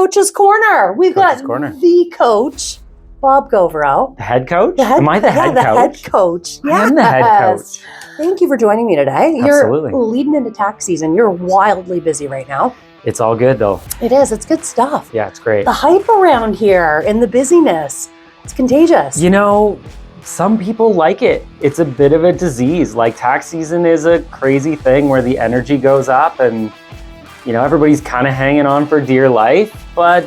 Coach's Corner. We've got the coach, Bob Gauvreau. The head coach? Am I the head coach? The head coach. I am the head coach. Thank you for joining me today. Absolutely. You're leading into tax season. You're wildly busy right now. It's all good though. It is. It's good stuff. Yeah, it's great. The hype around here and the busyness, it's contagious. You know, some people like it. It's a bit of a disease. Like tax season is a crazy thing where the energy goes up and, you know, everybody's kind of hanging on for dear life, but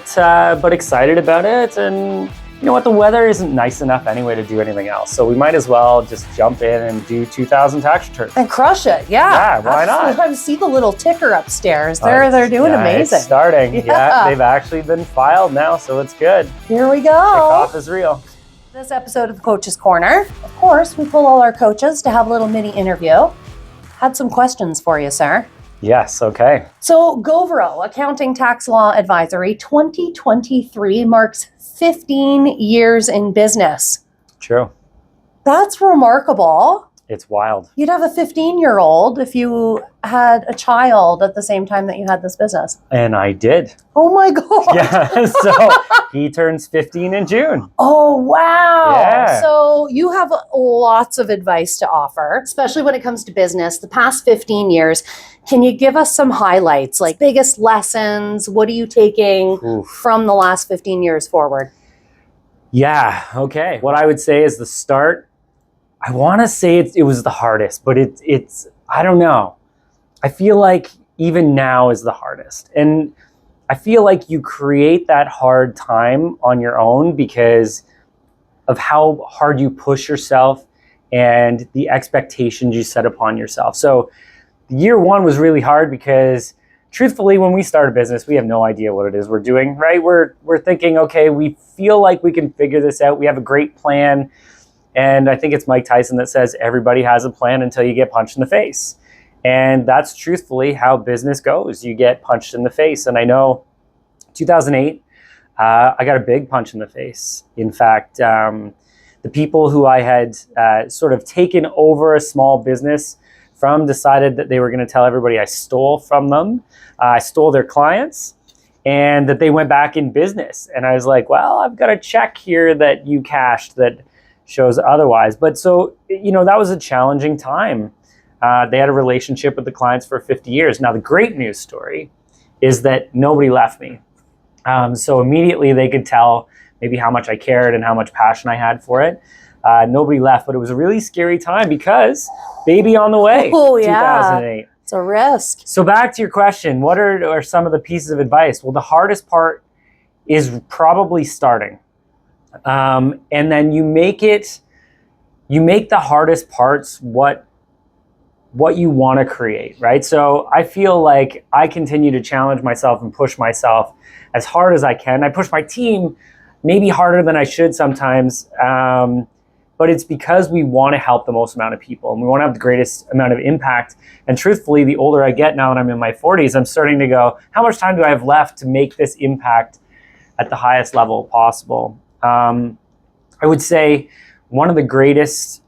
excited about it. And you know what? The weather isn't nice enough anyway to do anything else. So we might as well just jump in and do 2,000 tax returns. And crush it. Yeah, why not? I see the little ticker upstairs. They're doing amazing. It's starting. Yeah, they've actually been filed now, so it's good. Here we go. Kickoff is real. This episode of the Coach's Corner, of course, we pull all our coaches to have a little mini interview. Had some questions for you, sir. Yes, okay. So Gauvreau, Accounting Tax Law Advisory, 2023 marks 15 years in business. True. That's remarkable. It's wild. You'd have a 15-year-old if you had a child at the same time that you had this business. And I did. Oh my God. Yeah, so he turns 15 in June. Oh, wow. Yeah. So you have lots of advice to offer, especially when it comes to business. The past 15 years, can you give us some highlights, like biggest lessons? What are you taking from the last 15 years forward? Yeah, okay. What I would say is the start, I want to say it was the hardest, but it's I don't know. I feel like even now is the hardest. And I feel like you create that hard time on your own because of how hard you push yourself and the expectations you set upon yourself. So year one was really hard because truthfully, when we start a business, we have no idea what it is we're doing, right? We're thinking, okay, we feel like we can figure this out. We have a great plan. And I think it's Mike Tyson that says everybody has a plan until you get punched in the face. And that's truthfully how business goes. You get punched in the face. And I know 2008, I got a big punch in the face. In fact, the people who I had sort of taken over a small business from decided that they were going to tell everybody I stole from them. I stole their clients and that they went back in business. And I was like, well, I've got a check here that you cashed that shows otherwise. But so, you know, that was a challenging time. They had a relationship with the clients for 50 years. Now, the great news story is that nobody left me. So immediately they could tell maybe how much I cared and how much passion I had for it. Nobody left, but it was a really scary time because baby on the way. Oh, yeah. 2008. It's a risk. So back to your question, what are some of the pieces of advice? Well, the hardest part is probably starting. And then you make the hardest parts what you want to create, right? So I feel like I continue to challenge myself and push myself as hard as I can. I push my team maybe harder than I should sometimes, but it's because we want to help the most amount of people and we want to have the greatest amount of impact. And truthfully, the older I get now and I'm in my 40s, I'm starting to go, how much time do I have left to make this impact at the highest level possible? I would say one of the greatest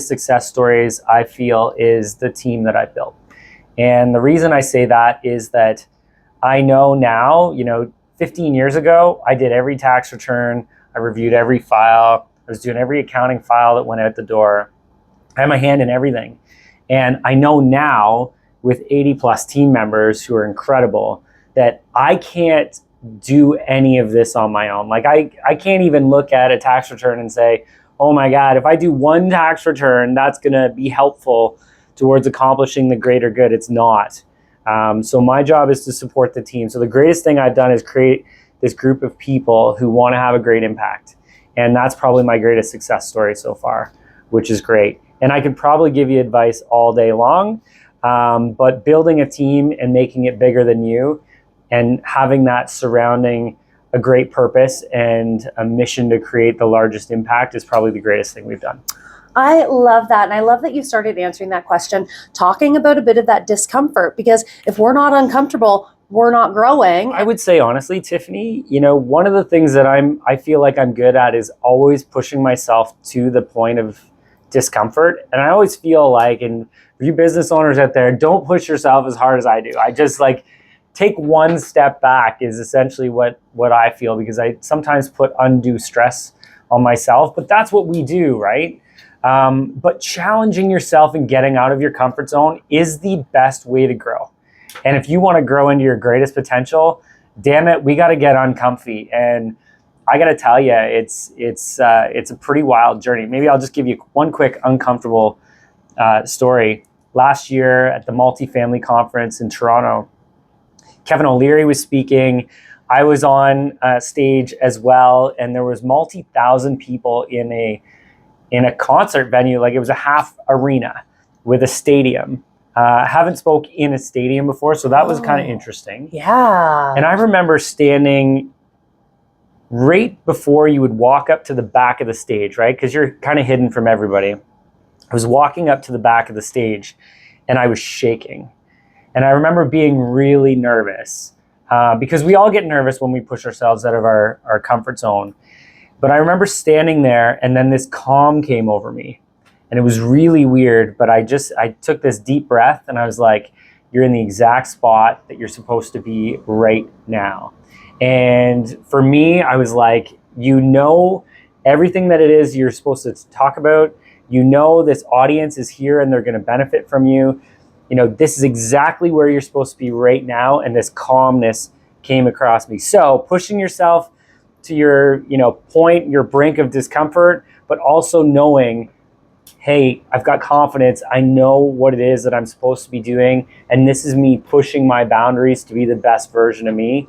success stories I feel is the team that I built. And the reason I say that is that I know now, you know, 15 years ago, I did every tax return. I reviewed every file. I was doing every accounting file that went out the door. I had my hand in everything. And I know now with 80 plus team members who are incredible that I can't do any of this on my own. Like I can't even look at a tax return and say, oh my God, if I do one tax return, that's gonna be helpful towards accomplishing the greater good. It's not. So my job is to support the team. So the greatest thing I've done is create this group of people who wanna have a great impact. And that's probably my greatest success story so far, which is great. And I could probably give you advice all day long, but building a team and making it bigger than you and having that surrounding a great purpose and a mission to create the largest impact is probably the greatest thing we've done. I love that. And I love that you started answering that question, talking about a bit of that discomfort, because if we're not uncomfortable, we're not growing. I would say, honestly, Tiffany, you know, one of the things that I feel like I'm good at is always pushing myself to the point of discomfort. And I always feel like, and for you business owners out there, don't push yourself as hard as I do. I just like, take one step back is essentially what I feel, because I sometimes put undue stress on myself, but that's what we do, right? But challenging yourself and getting out of your comfort zone is the best way to grow. And if you want to grow into your greatest potential, damn it, we got to get uncomfy. And I got to tell you, it's a pretty wild journey. Maybe I'll just give you one quick uncomfortable story. Last year at the multifamily conference in Toronto, Kevin O'Leary was speaking. I was on stage as well, and there was multi-thousand people in a concert venue. Like, it was a half arena with a stadium. Haven't spoke in a stadium before, so that was kind of interesting. Yeah. And I remember standing right before you would walk up to the back of the stage, right? Because you're kind of hidden from everybody. I was walking up to the back of the stage, and I was shaking. And I remember being really nervous because we all get nervous when we push ourselves out of our comfort zone. But I remember standing there, and then this calm came over me. And it was really weird, but I took this deep breath, and I was like, you're in the exact spot that you're supposed to be right now. And for me, I was like, everything that it is you're supposed to talk about. This audience is here and they're going to benefit from you. This is exactly where you're supposed to be right now. And this calmness came across me. So pushing yourself to your, point, your brink of discomfort, but also knowing, hey, I've got confidence. I know what it is that I'm supposed to be doing. And this is me pushing my boundaries to be the best version of me.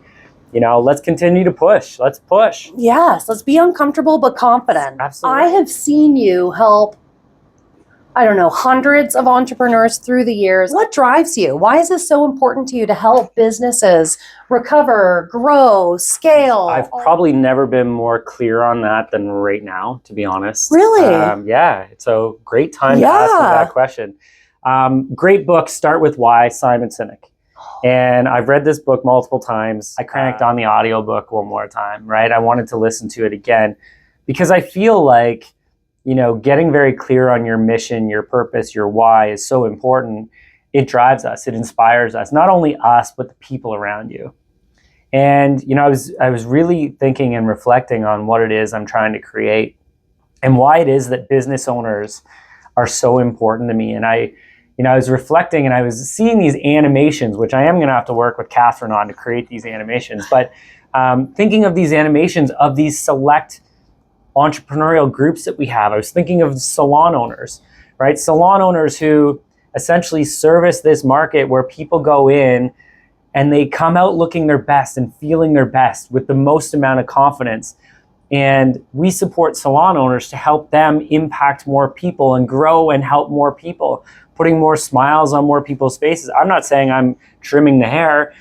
Let's continue to push. Let's push. Yes, let's be uncomfortable but confident. Absolutely. I have seen you help, hundreds of entrepreneurs through the years. What drives you? Why is this so important to you to help businesses recover, grow, scale? I've probably never been more clear on that than right now, to be honest. Really? Yeah. So great time to ask me that question. Great book, Start With Why, Simon Sinek. And I've read this book multiple times. I cranked on the audiobook one more time, right? I wanted to listen to it again because I feel like, getting very clear on your mission, your purpose, your why is so important. It drives us, it inspires us, not only us, but the people around you. And, I was really thinking and reflecting on what it is I'm trying to create and why it is that business owners are so important to me. And I was reflecting and I was seeing these animations, which I am going to have to work with Catherine on to create these animations. But thinking of these animations of these select entrepreneurial groups that we have, I was thinking of salon owners, right? Salon owners who essentially service this market where people go in and they come out looking their best and feeling their best with the most amount of confidence. And we support salon owners to help them impact more people and grow and help more people, putting more smiles on more people's faces. I'm not saying I'm trimming the hair,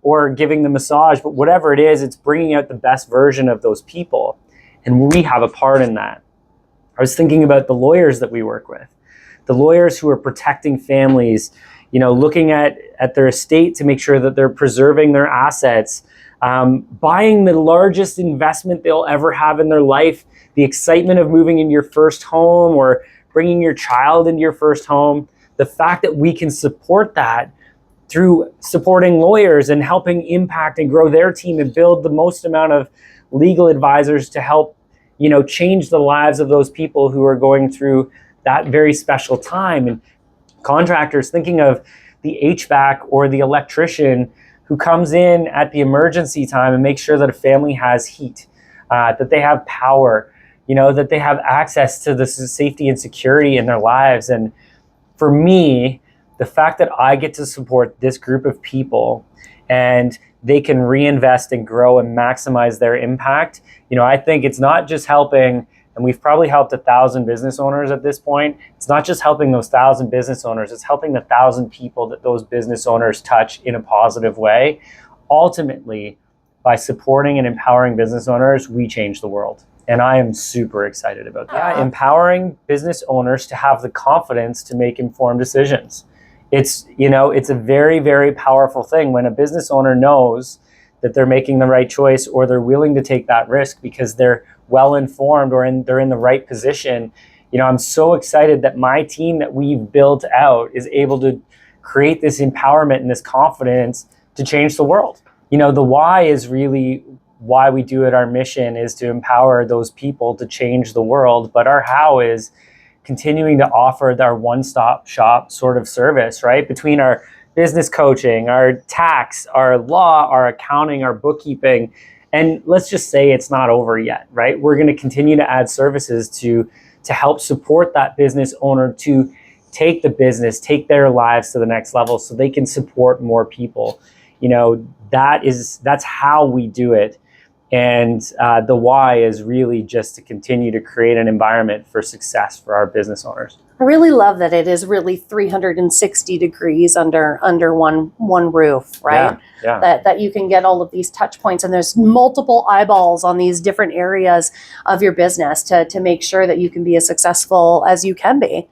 or giving the massage, but whatever it is, it's bringing out the best version of those people. And we have a part in that. I was thinking about the lawyers that we work with, the lawyers who are protecting families, looking at their estate to make sure that they're preserving their assets, buying the largest investment they'll ever have in their life, the excitement of moving into your first home or bringing your child into your first home, the fact that we can support that through supporting lawyers and helping impact and grow their team and build the most amount of legal advisors to help, change the lives of those people who are going through that very special time. And contractors, thinking of the HVAC or the electrician who comes in at the emergency time and makes sure that a family has heat, that they have power, that they have access to the safety and security in their lives. And for me, the fact that I get to support this group of people and they can reinvest and grow and maximize their impact, I think it's not just helping, and we've probably helped 1,000 business owners at this point. It's not just helping those 1,000 business owners, it's helping the 1,000 people that those business owners touch in a positive way. Ultimately, by supporting and empowering business owners, we change the world. And I am super excited about that. Empowering business owners to have the confidence to make informed decisions. It's a very, very powerful thing when a business owner knows that they're making the right choice or they're willing to take that risk because they're well informed or they're in the right position. I'm so excited that my team that we've built out is able to create this empowerment and this confidence to change the world. You know, the why is really why we do it. Our mission is to empower those people to change the world, but our how is continuing to offer our one-stop shop sort of service, right? Between our business coaching, our tax, our law, our accounting, our bookkeeping, and let's just say it's not over yet, right? We're going to continue to add services to help support that business owner to take the business, take their lives to the next level so they can support more people. You know, that's how we do it. And the why is really just to continue to create an environment for success for our business owners. I really love that it is really 360 degrees under one roof, right? Yeah. That you can get all of these touch points, and there's multiple eyeballs on these different areas of your business to make sure that you can be as successful as you can be.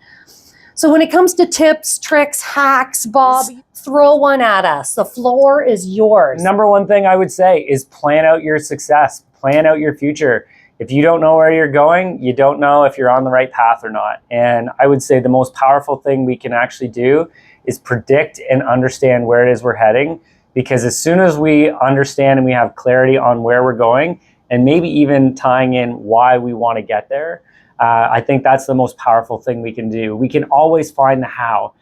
So when it comes to tips, tricks, hacks, Bob, throw one at us. The floor is yours. Number one thing I would say is plan out your success, plan out your future. If you don't know where you're going, you don't know if you're on the right path or not. And I would say the most powerful thing we can actually do is predict and understand where it is we're heading. Because as soon as we understand and we have clarity on where we're going, and maybe even tying in why we want to get there, I think that's the most powerful thing we can do. We can always find the how.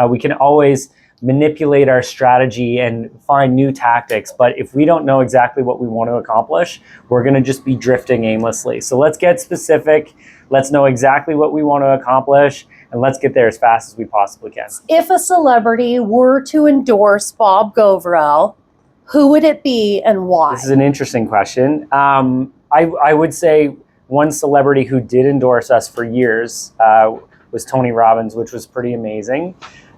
We can always manipulate our strategy and find new tactics. But if we don't know exactly what we want to accomplish, we're going to just be drifting aimlessly. So let's get specific. Let's know exactly what we want to accomplish, and let's get there as fast as we possibly can. If a celebrity were to endorse Bob Gauvreau, who would it be and why? This is an interesting question. I would say one celebrity who did endorse us for years was Tony Robbins, which was pretty amazing.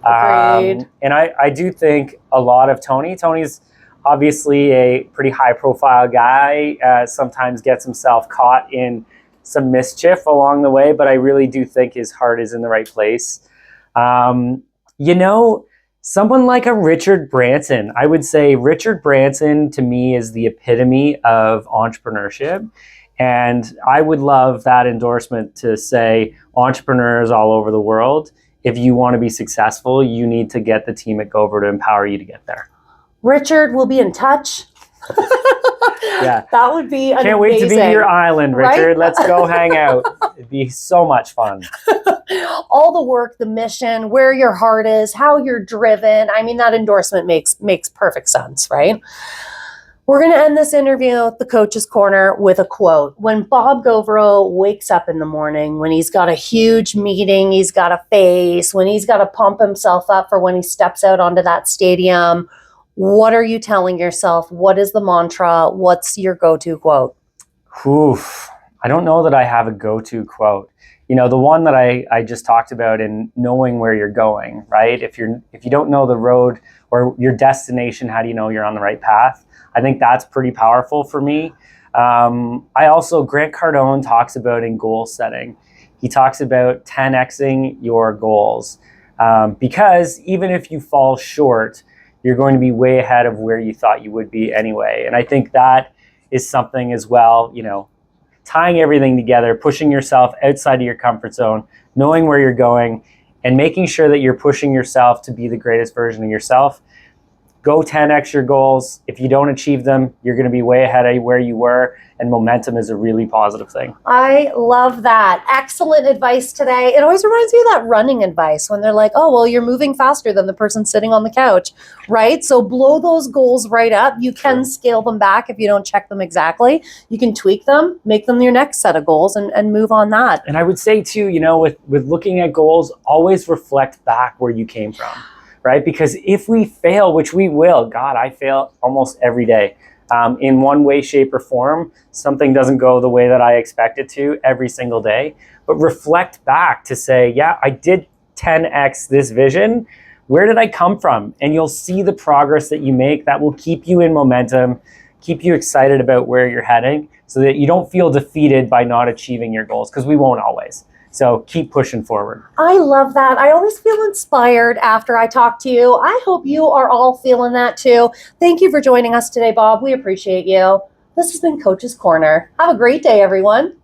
Agreed. And I do think a lot of Tony's obviously a pretty high profile guy, sometimes gets himself caught in some mischief along the way, but I really do think his heart is in the right place. You know, someone like a Richard Branson, I would say Richard Branson to me is the epitome of entrepreneurship. And I would love that endorsement to say entrepreneurs all over the world, if you want to be successful, you need to get the team at Gauvreau to empower you to get there. Richard, we'll be in touch. Yeah. That would be amazing. Can't wait to be your island, Richard. Right? Let's go hang out. It'd be so much fun. All the work, the mission, where your heart is, how you're driven. I mean, that endorsement makes perfect sense, right? We're going to end this interview, The Coach's Corner, with a quote. When Bob Gauvreau wakes up in the morning, when he's got a huge meeting he's got to face, when he's got to pump himself up for when he steps out onto that stadium, what are you telling yourself? What is the mantra? What's your go-to quote? Oof. I don't know that I have a go-to quote. You know, the one that I just talked about in knowing where you're going, right? If you don't know the road or your destination, how do you know you're on the right path? I think that's pretty powerful for me. Grant Cardone talks about in goal setting. He talks about 10xing your goals because even if you fall short, you're going to be way ahead of where you thought you would be anyway. And I think that is something as well, you know, tying everything together, pushing yourself outside of your comfort zone, knowing where you're going, and making sure that you're pushing yourself to be the greatest version of yourself. Go 10x your goals. If you don't achieve them, you're going to be way ahead of where you were, and momentum is a really positive thing. I love that. Excellent advice today. It always reminds me of that running advice when they're like, oh, well, you're moving faster than the person sitting on the couch, right? So blow those goals right up. You can scale them back if you don't check them exactly. You can tweak them, make them your next set of goals, and move on that. And I would say too, you know, with looking at goals, always reflect back where you came from. Right? Because if we fail, which we will, God, I fail almost every day. In one way, shape, or form, something doesn't go the way that I expect it to every single day. But reflect back to say, yeah, I did 10x this vision. Where did I come from? And you'll see the progress that you make that will keep you in momentum, keep you excited about where you're heading so that you don't feel defeated by not achieving your goals, because we won't always. So keep pushing forward. I love that. I always feel inspired after I talk to you. I hope you are all feeling that too. Thank you for joining us today, Bob. We appreciate you. This has been Coach's Corner. Have a great day, everyone.